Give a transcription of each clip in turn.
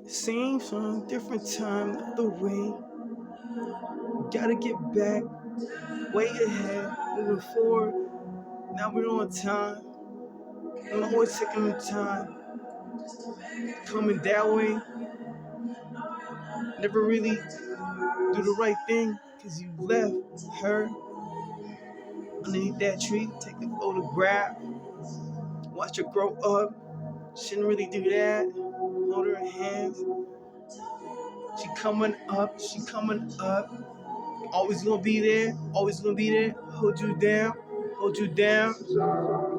Same song, different time, not the way. Gotta get back, way ahead, moving forward. Now we're on time. I'm always taking the time. Coming that way. Never really do the right thing because you left her underneath that tree. Take a photograph. Watch her grow up. Shouldn't really do that. Hold her hands. She coming up. She coming up. Always gonna be there. Always gonna be there. Hold you down. Hold you down.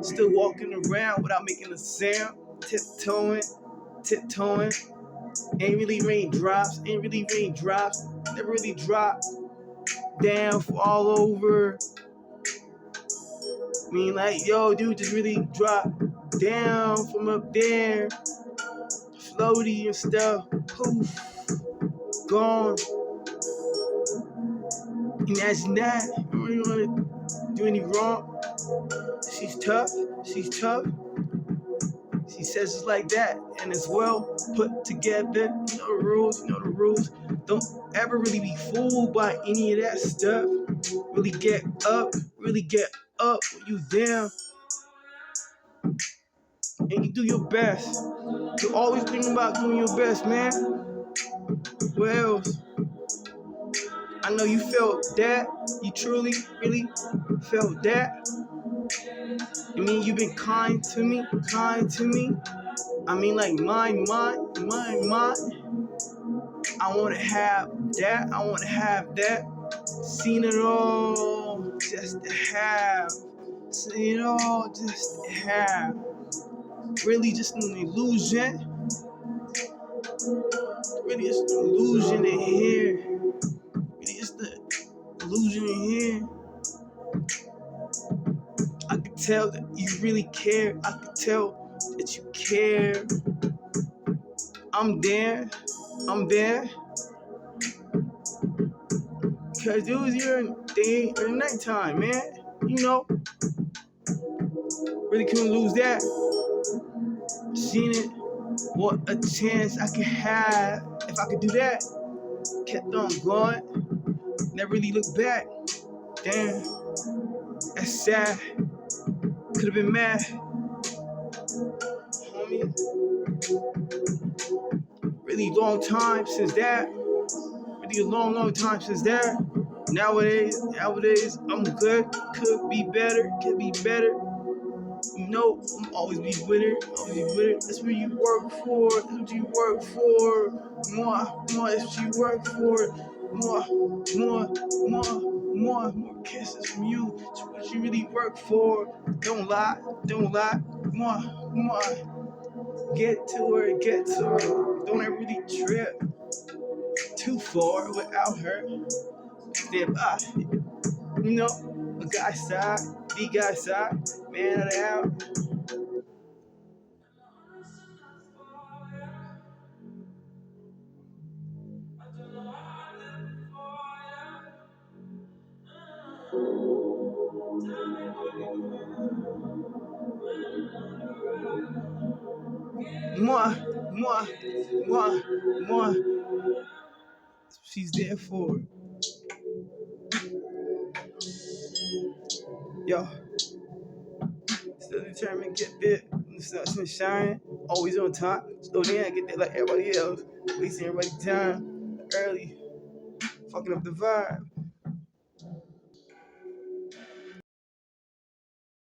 Still walking around without making a sound. Tiptoeing. Tiptoeing. Ain't really raindrops. Ain't really raindrops. Never really drop down, fall over. I mean, like, yo, dude, just really drop down from up there. Floaty and stuff. Poof. Gone. Imagine that. You don't want to do any wrong. She's tough. She's tough. She says it's like that, and it's well put together. You know the rules. You know the rules. Don't ever really be fooled by any of that stuff. Really get up. Really get up when you down, and you do your best. You always think about doing your best, man. What else? I know you felt that. You truly, really felt that. I mean, you've been kind to me, kind to me. I mean, like, mine. I want to have that. I want to have that. Seen it all, just to have. Seen it all, just to have. Really, just an illusion. Really, it's an illusion in here. Really, it's the illusion in here. I could tell that you really care. I could tell that you care. I'm there. I'm there. Because it was your day or nighttime, man. You know. Really couldn't lose that. Seen it. What a chance I could have if I could do that. Kept on going. Never really looked back. Damn. That's sad. Could have been mad. Homie. Really long time since that. Really a long time since that. Nowadays, I'm good. Could be better. You know, I'm always be winner. That's what you work for. That's what you work for. More. That's what you work for. More kisses from you. That's what you really work for. Don't lie. More. Get to her. Don't ever really trip too far without her. Step by. You know, a guy's side, the guy's side, man of the hour. More. She's there for it. Yo, still determined to get there. The sun's shining, always on top. Slow down, get there like everybody else. Wasting everybody's time early, fucking up the vibe.